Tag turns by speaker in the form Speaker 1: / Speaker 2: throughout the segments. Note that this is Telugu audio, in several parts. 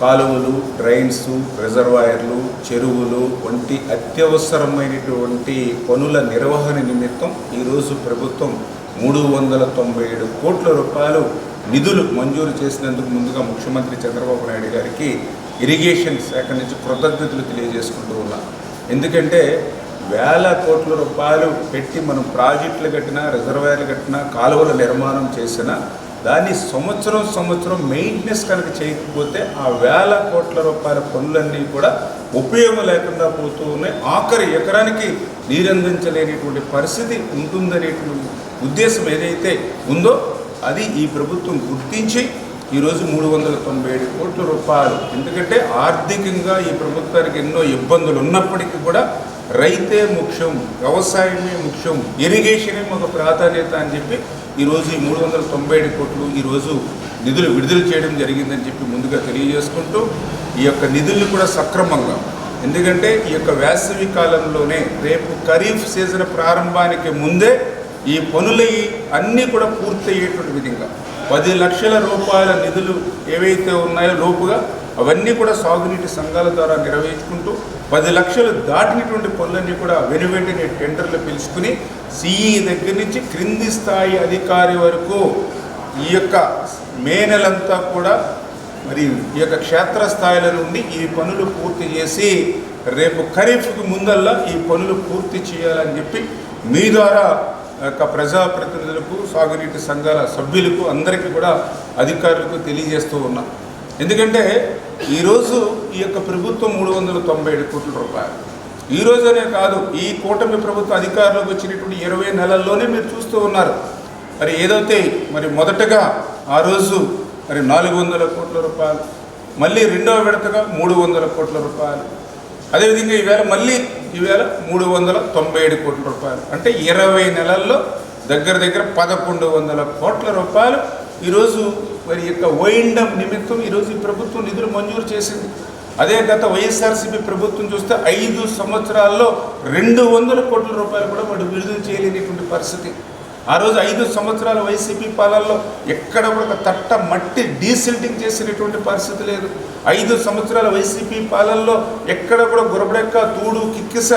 Speaker 1: కాలువలు, డ్రైన్స్, రిజర్వాయర్లు, చెరువులు వంటి అత్యవసరమైనటువంటి పనుల నిర్వహణ నిమిత్తం ఈరోజు ప్రభుత్వం 397 కోట్ల రూపాయలు నిధులు మంజూరు చేసినందుకు ముందుగా ముఖ్యమంత్రి చంద్రబాబు నాయుడు గారికి ఇరిగేషన్ శాఖ నుంచి కృతజ్ఞతలు తెలియజేసుకుంటూ ఉన్నాం. ఎందుకంటే వేల కోట్ల రూపాయలు పెట్టి మనం ప్రాజెక్టులు కట్టినా, రిజర్వాయర్లు కట్టినా, కాలువల నిర్మాణం చేసినా దాన్ని సంవత్సరం మెయింటెనెన్స్ కనుక చేయకపోతే ఆ వేల కోట్ల రూపాయల పనులన్నీ కూడా ఉపయోగం లేకుండా పోతూ ఉన్నాయి. ఆఖరి ఎకరానికి నీరందించలేనిటువంటి పరిస్థితి ఉంటుందనేటువంటి ఉద్దేశం ఏదైతే ఉందో అది ఈ ప్రభుత్వం గుర్తించి ఈరోజు 397 కోట్ల రూపాయలు, ఎందుకంటే ఆర్థికంగా ఈ ప్రభుత్వానికి ఎన్నో ఇబ్బందులు ఉన్నప్పటికీ కూడా రైతే ముఖ్యం, వ్యవసాయమే ముఖ్యం, ఇరిగేషనే ఒక ప్రాధాన్యత అని చెప్పి ఈరోజు ఈ 397 కోట్లు ఈరోజు నిధులు విడుదల చేయడం జరిగిందని చెప్పి ముందుగా తెలియజేసుకుంటూ ఈ యొక్క నిధుల్ని కూడా సక్రమంగా, ఎందుకంటే ఈ యొక్క వేసవి కాలంలోనే రేపు ఖరీఫ్ సీజన్ ప్రారంభానికి ముందే ఈ పనులు అన్నీ కూడా పూర్తయ్యేటువంటి విధంగా 10 లక్షల రూపాయల నిధులు ఏవైతే ఉన్నాయో లోపుగా అవన్నీ కూడా సాగునీటి సంఘాల ద్వారా నిర్వహించుకుంటూ 10 లక్షలు దాటినటువంటి పనులన్నీ కూడా వెనువెంటనే టెండర్లు పిలుచుకుని సిఈ దగ్గర నుంచి క్రింది స్థాయి అధికారి వరకు ఈ యొక్క మే నెలంతా కూడా మరి ఈ యొక్క క్షేత్రస్థాయిల నుండి ఈ పనులు పూర్తి చేసి రేపు ఖరీఫ్కి ముందల్లా ఈ పనులు పూర్తి చేయాలని చెప్పి మీ ద్వారా ప్రజాప్రతినిధులకు, సాగునీటి సంఘాల సభ్యులకు, అందరికీ కూడా అధికారులకు తెలియజేస్తూ ఉన్నాం. ఎందుకంటే ఈరోజు ఈ యొక్క ప్రభుత్వం 397 కోట్ల రూపాయలు ఈరోజనే కాదు, ఈ కూటమి ప్రభుత్వ అధికారంలోకి వచ్చినటువంటి 20 నెలల్లోనే మీరు చూస్తూ ఉన్నారు. మరి ఏదైతే మరి మొదటగా ఆ రోజు మరి 400 కోట్ల రూపాయలు, మళ్ళీ రెండవ విడతగా 300 కోట్ల రూపాయలు, అదేవిధంగా ఈవేళ 397 కోట్ల రూపాయలు, అంటే 20 నెలల్లో దగ్గర 1100 కోట్ల రూపాయలు ఈరోజు మరి యొక్క ఓఎండం నిమిత్తం ఈరోజు ఈ ప్రభుత్వం నిధులు మంజూరు చేసింది. అదే గత వైఎస్ఆర్సీపీ ప్రభుత్వం చూస్తే 5 సంవత్సరాల్లో 200 కోట్ల రూపాయలు కూడా వాడు విడుదల చేయలేనిటువంటి పరిస్థితి. ఆ రోజు 5 సంవత్సరాల వైసీపీ పాలనలో ఎక్కడ కూడా తట్ట మట్టి డీసిల్టింగ్ చేసినటువంటి పరిస్థితి లేదు. 5 సంవత్సరాల వైసీపీ పాలనలో ఎక్కడ కూడా గురబడెక్క, తూడు, కిక్కిస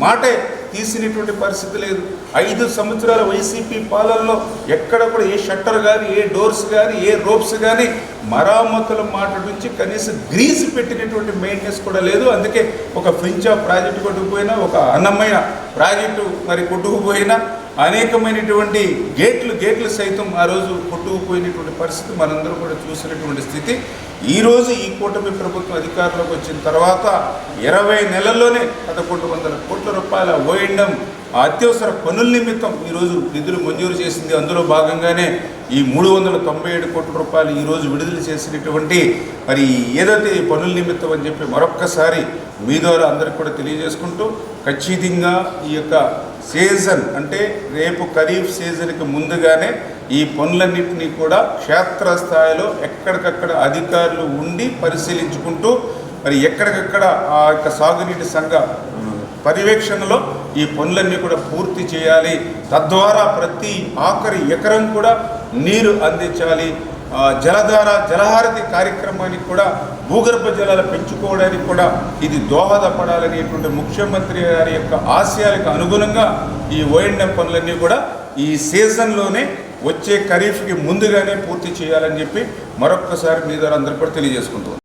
Speaker 1: మాటే తీసినటువంటి పరిస్థితి లేదు. 5 సంవత్సరాల వైసీపీ పాలనలో ఎక్కడ కూడా ఏ షట్టర్ కానీ, ఏ డోర్స్ కానీ, ఏ రోప్స్ కానీ మరామతుల మాట నుంచి కనీసం గ్రీస్ పెట్టినటువంటి మెయింటెనెన్స్ కూడా లేదు. అందుకే ఒక ఫ్రించా ప్రాజెక్టు కొట్టుకుపోయినా, ఒక అన్నమయ్య ప్రాజెక్టు మరి కొట్టుకుపోయినా, అనేకమైనటువంటి గేట్లు సైతం ఆ రోజు కొట్టుకుపోయినటువంటి పరిస్థితి మనందరూ కూడా చూసినటువంటి స్థితి. ఈరోజు ఈ కూటమి ప్రభుత్వం అధికారంలోకి వచ్చిన తర్వాత 20 నెలల్లోనే 1100 కోట్ల రూపాయల ఓఎండం అత్యవసర పనుల నిమిత్తం ఈరోజు నిధులు మంజూరు చేసింది. అందులో భాగంగానే ఈ 397 కోట్ల రూపాయలు ఈరోజు విడుదల చేసినటువంటి మరి ఏదైతే ఈ పనుల నిమిత్తం అని చెప్పి మరొక్కసారి మీ ద్వారా అందరికి కూడా తెలియజేసుకుంటూ, ఖచ్చితంగా ఈ యొక్క సీజన్ అంటే రేపు ఖరీఫ్ సీజన్కి ముందుగానే ఈ పనులన్నింటినీ కూడా క్షేత్రస్థాయిలో ఎక్కడికక్కడ అధికారులు ఉండి పరిశీలించుకుంటూ మరి ఎక్కడికక్కడ ఆ యొక్క సాగునీటి సంఘ పర్యవేక్షణలో ఈ పనులన్నీ కూడా పూర్తి చేయాలి. తద్వారా ప్రతి ఆఖరి ఎకరం కూడా నీరు అందించాలి. జలహారతి కార్యక్రమానికి కూడా భూగర్భ జలాలు పెంచుకోవడానికి కూడా ఇది దోహదపడాలనేటువంటి ముఖ్యమంత్రి గారి యొక్క ఆశయాలకు అనుగుణంగా ఈ ఓఎండం పనులన్నీ కూడా ఈ సీజన్లోనే వచ్చే ఖరీఫ్కి ముందుగానే పూర్తి చేయాలని చెప్పి మరొక్కసారి మీ ద్వారా అందరూ కూడా తెలియజేసుకుంటున్నాను.